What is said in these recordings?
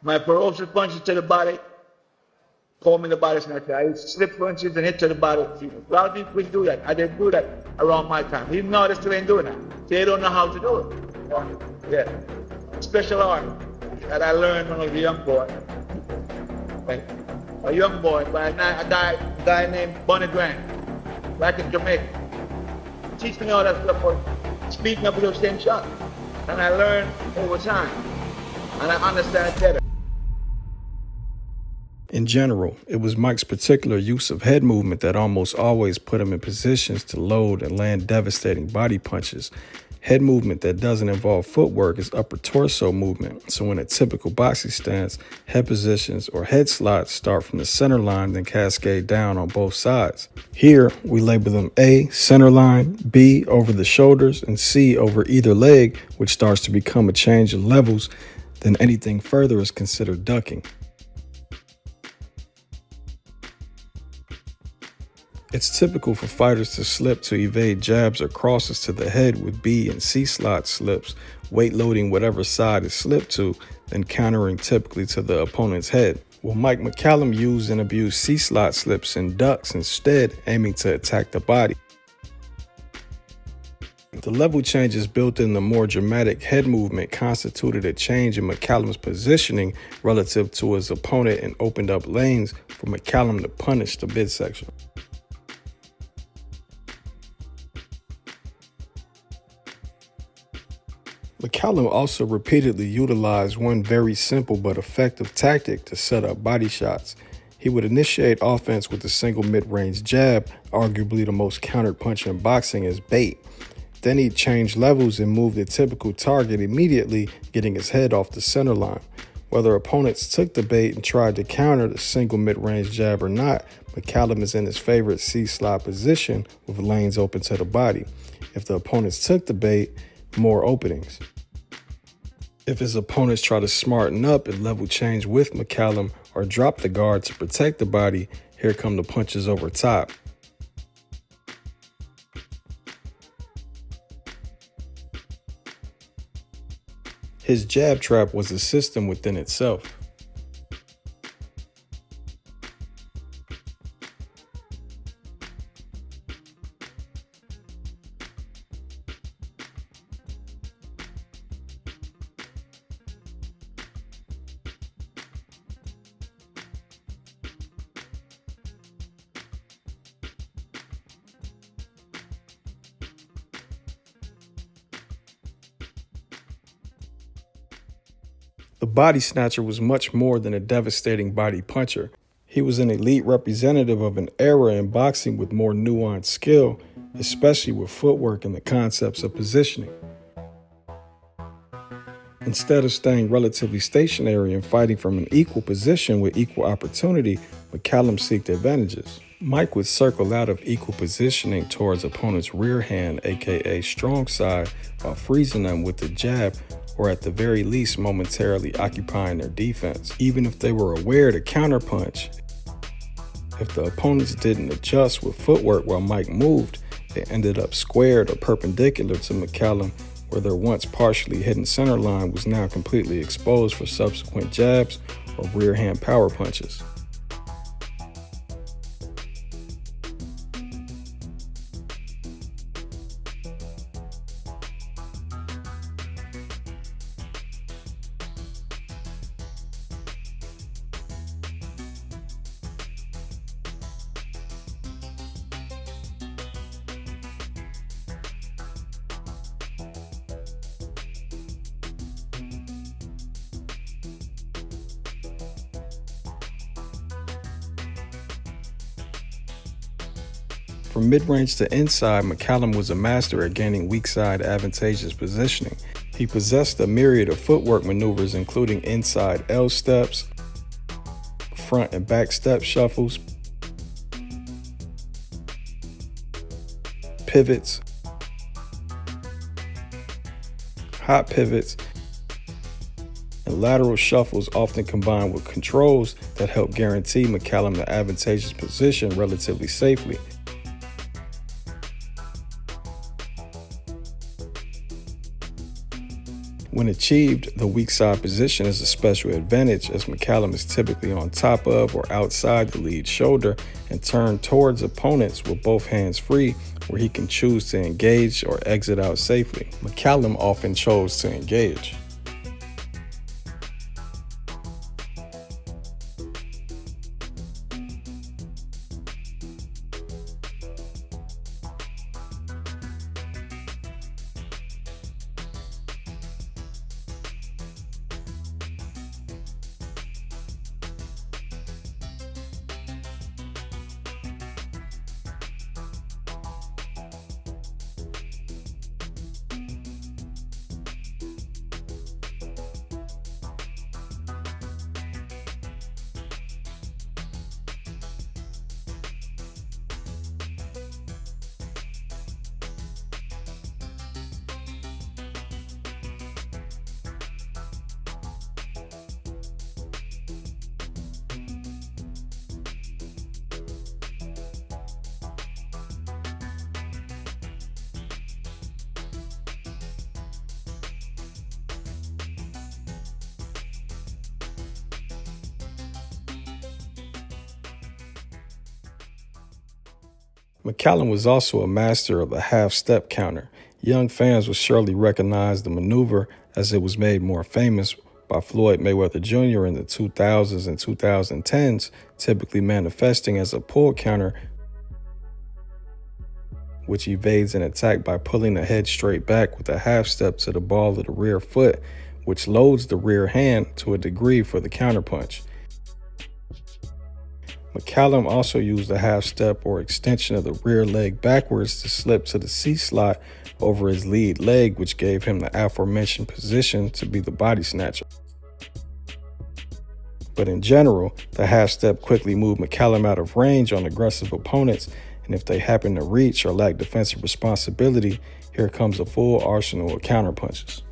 My ferocious punches to the body, call me the body snatcher. I used to slip punches and hit to the body. See, a lot of people would do that. I didn't do that around my time. Even now, they still ain't doing that. They don't know how to do it. Yeah. Special art that I learned when I was a young boy. Right? A young boy by a guy named Bonnie Grant, back in Jamaica. He teach me all that stuff for speaking up with those same shots. And I learned over time. And I understand it better. In general, it was Mike's particular use of head movement that almost always put him in positions to load and land devastating body punches. Head movement that doesn't involve footwork is upper torso movement, so in a typical boxing stance, head positions or head slots start from the center line then cascade down on both sides. Here, we label them A, center line, B, over the shoulders, and C, over either leg, which starts to become a change of levels. Then anything further is considered ducking. It's typical for fighters to slip to evade jabs or crosses to the head with B and C slot slips, weight loading whatever side is slipped to, then countering typically to the opponent's head. Well, Mike McCallum used and abused C slot slips and ducks instead, aiming to attack the body. The level changes built in the more dramatic head movement constituted a change in McCallum's positioning relative to his opponent and opened up lanes for McCallum to punish the midsection. McCallum also repeatedly utilized one very simple but effective tactic to set up body shots. He would initiate offense with a single mid-range jab, arguably the most countered punch in boxing, as bait. Then he'd change levels and move the typical target immediately, getting his head off the center line. Whether opponents took the bait and tried to counter the single mid-range jab or not, McCallum is in his favorite C-slot position with lanes open to the body. If the opponents took the bait, more openings. If his opponents try to smarten up and level change with McCallum or drop the guard to protect the body, here come the punches over top. His jab trap was a system within itself. The body snatcher was much more than a devastating body puncher. He was an elite representative of an era in boxing with more nuanced skill, especially with footwork and the concepts of positioning. Instead of staying relatively stationary and fighting from an equal position with equal opportunity, McCallum sought advantages. Mike would circle out of equal positioning towards opponent's rear hand, aka strong side, while freezing them with the jab, or at the very least momentarily occupying their defense, even if they were aware to counterpunch. If the opponents didn't adjust with footwork while Mike moved, they ended up squared or perpendicular to McCallum, where their once partially hidden center line was now completely exposed for subsequent jabs or rear hand power punches. From mid-range to inside, McCallum was a master at gaining weak side advantageous positioning. He possessed a myriad of footwork maneuvers including inside L steps, front and back step shuffles, pivots, hot pivots, and lateral shuffles, often combined with controls that help guarantee McCallum the advantageous position relatively safely. When achieved, the weak side position is a special advantage as McCallum is typically on top of or outside the lead shoulder and turned towards opponents with both hands free, where he can choose to engage or exit out safely. McCallum often chose to engage. McCallum was also a master of the half-step counter. Young fans will surely recognize the maneuver as it was made more famous by Floyd Mayweather Jr. in the 2000s and 2010s, typically manifesting as a pull counter, which evades an attack by pulling the head straight back with a half step to the ball of the rear foot, which loads the rear hand to a degree for the counterpunch. McCallum also used a half step or extension of the rear leg backwards to slip to the C slot over his lead leg, which gave him the aforementioned position to be the body snatcher. But in general, the half step quickly moved McCallum out of range on aggressive opponents, and if they happen to reach or lack defensive responsibility, here comes a full arsenal of counterpunches.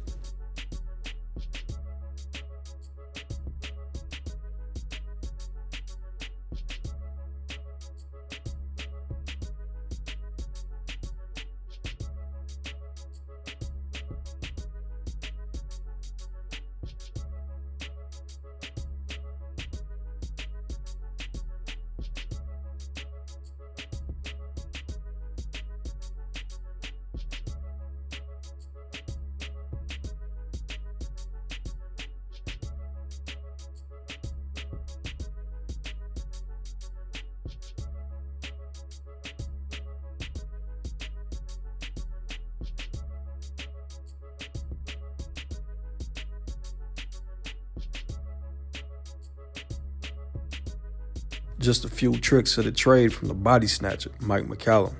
Just a few tricks of the trade from the body snatcher, Mike McCallum.